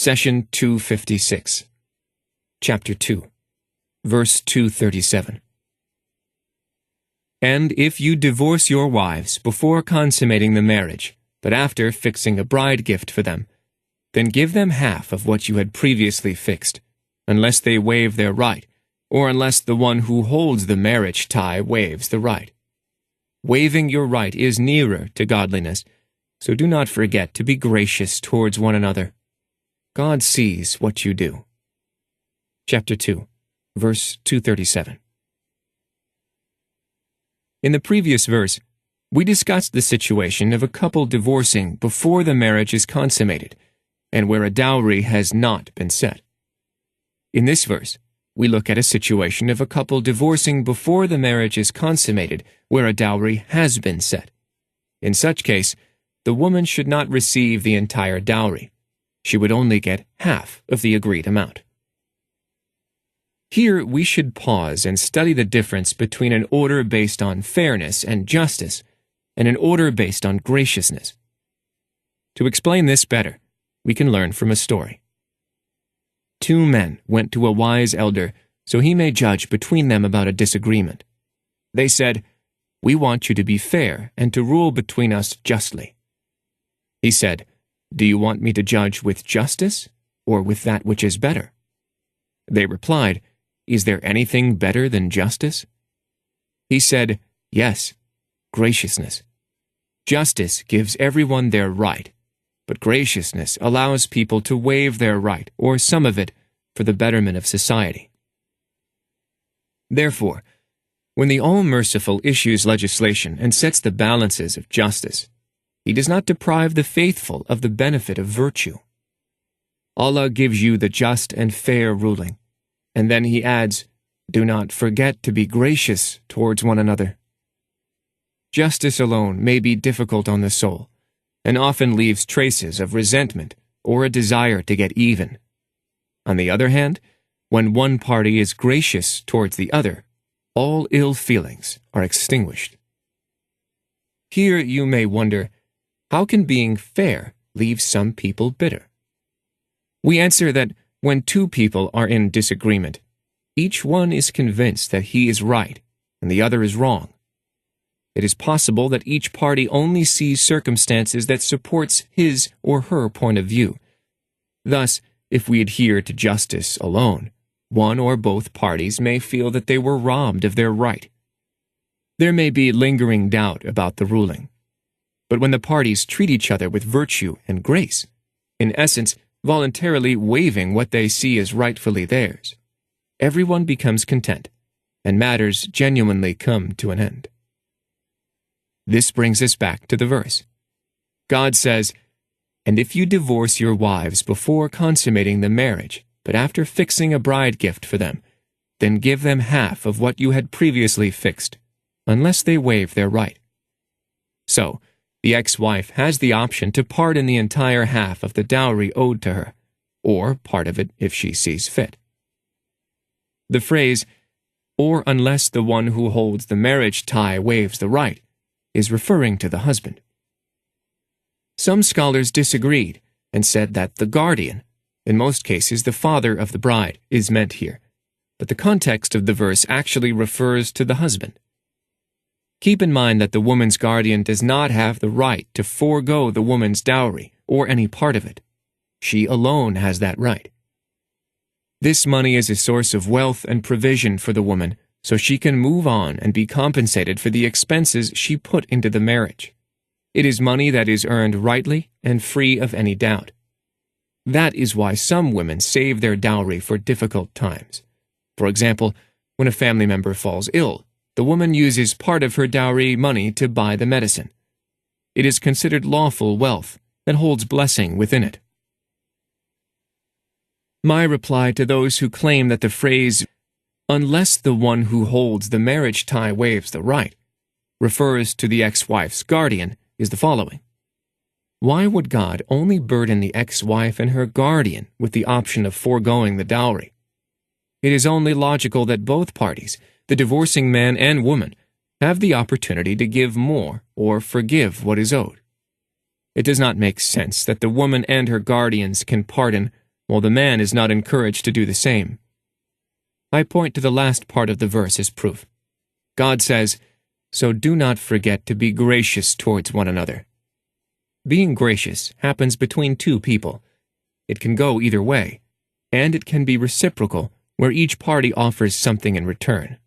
Session 256, Chapter 2, Verse 237. And if you divorce your wives before consummating the marriage, but after fixing a bride gift for them, then give them half of what you had previously fixed, unless they waive their right, or unless the one who holds the marriage tie waives the right. Waiving your right is nearer to godliness, so do not forget to be gracious towards one another. God sees what you do. Chapter 2, Verse 237. In the previous verse, we discussed the situation of a couple divorcing before the marriage is consummated, and where a dowry has not been set. In this verse, we look at a situation of a couple divorcing before the marriage is consummated, where a dowry has been set. In such case, the woman should not receive the entire dowry. She would only get half of the agreed amount. Here, we should pause and study the difference between an order based on fairness and justice and an order based on graciousness. To explain this better, we can learn from a story. Two men went to a wise elder so he may judge between them about a disagreement. They said, "We want you to be fair and to rule between us justly." He said, "Do you want me to judge with justice or with that which is better?" They replied, "Is there anything better than justice?" He said, "Yes, graciousness. Justice gives everyone their right, but graciousness allows people to waive their right, or some of it, for the betterment of society." Therefore, when the All-Merciful issues legislation and sets the balances of justice, He does not deprive the faithful of the benefit of virtue. Allah gives you the just and fair ruling, and then He adds, "Do not forget to be gracious towards one another." Justice alone may be difficult on the soul, and often leaves traces of resentment or a desire to get even. On the other hand, when one party is gracious towards the other, all ill feelings are extinguished. Here you may wonder, how can being fair leave some people bitter? We answer that when two people are in disagreement, each one is convinced that he is right and the other is wrong. It is possible that each party only sees circumstances that supports his or her point of view. Thus, if we adhere to justice alone, one or both parties may feel that they were robbed of their right. There may be lingering doubt about the ruling. But when the parties treat each other with virtue and grace, in essence, voluntarily waiving what they see as rightfully theirs, everyone becomes content, and matters genuinely come to an end. This brings us back to the verse. God says, "And if you divorce your wives before consummating the marriage, but after fixing a bride gift for them, then give them half of what you had previously fixed, unless they waive their right." So, the ex-wife has the option to pardon the entire half of the dowry owed to her, or part of it if she sees fit. The phrase, "or unless the one who holds the marriage tie waives the right," is referring to the husband. Some scholars disagreed and said that the guardian, in most cases the father of the bride, is meant here, but the context of the verse actually refers to the husband. Keep in mind that the woman's guardian does not have the right to forego the woman's dowry or any part of it. She alone has that right. This money is a source of wealth and provision for the woman, so she can move on and be compensated for the expenses she put into the marriage. It is money that is earned rightly and free of any doubt. That is why some women save their dowry for difficult times. For example, when a family member falls ill, the woman uses part of her dowry money to buy the medicine. It is considered lawful wealth that holds blessing within it. My reply to those who claim that the phrase, "unless the one who holds the marriage tie waives the right," refers to the ex-wife's guardian is the following. Why would God only burden the ex-wife and her guardian with the option of foregoing the dowry? It is only logical that both parties, the divorcing man and woman, have the opportunity to give more or forgive what is owed. It does not make sense that the woman and her guardians can pardon while the man is not encouraged to do the same. I point to the last part of the verse as proof. God says, "So do not forget to be gracious towards one another." Being gracious happens between two people. It can go either way, and it can be reciprocal, where each party offers something in return.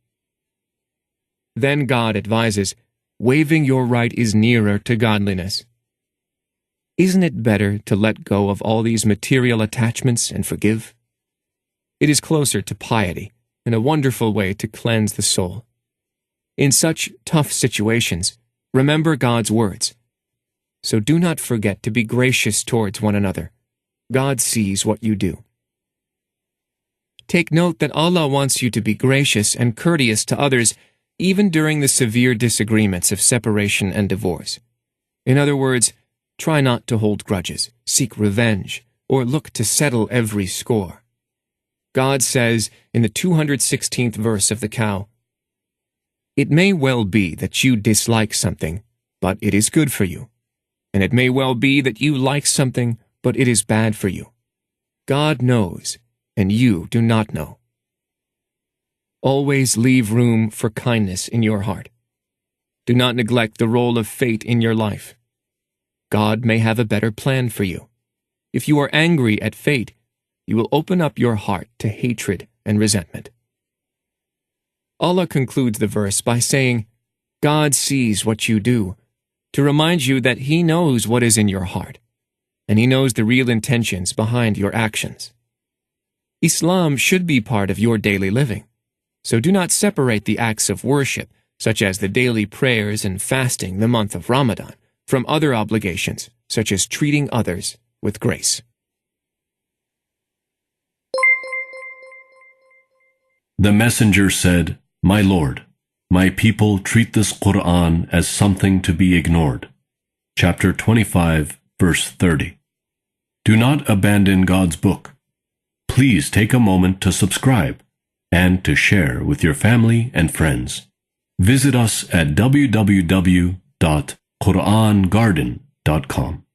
Then God advises, "Waiving your right is nearer to godliness." Isn't it better to let go of all these material attachments and forgive? It is closer to piety and a wonderful way to cleanse the soul. In such tough situations, remember God's words. So do not forget to be gracious towards one another. God sees what you do. Take note that Allah wants you to be gracious and courteous to others even during the severe disagreements of separation and divorce. In other words, try not to hold grudges, seek revenge, or look to settle every score. God says in the 216th verse of the Cow, "It may well be that you dislike something, but it is good for you. And it may well be that you like something, but it is bad for you. God knows, and you do not know." Always leave room for kindness in your heart. Do not neglect the role of fate in your life. God may have a better plan for you. If you are angry at fate, you will open up your heart to hatred and resentment. Allah concludes the verse by saying, "God sees what you do," to remind you that He knows what is in your heart, and He knows the real intentions behind your actions. Islam should be part of your daily living, so do not separate the acts of worship, such as the daily prayers and fasting the month of Ramadan, from other obligations, such as treating others with grace. The messenger said, "My Lord, my people treat this Quran as something to be ignored." Chapter 25, verse 30. Do not abandon God's book. Please take a moment to subscribe and to share with your family and friends. Visit us at www.qurangarden.com.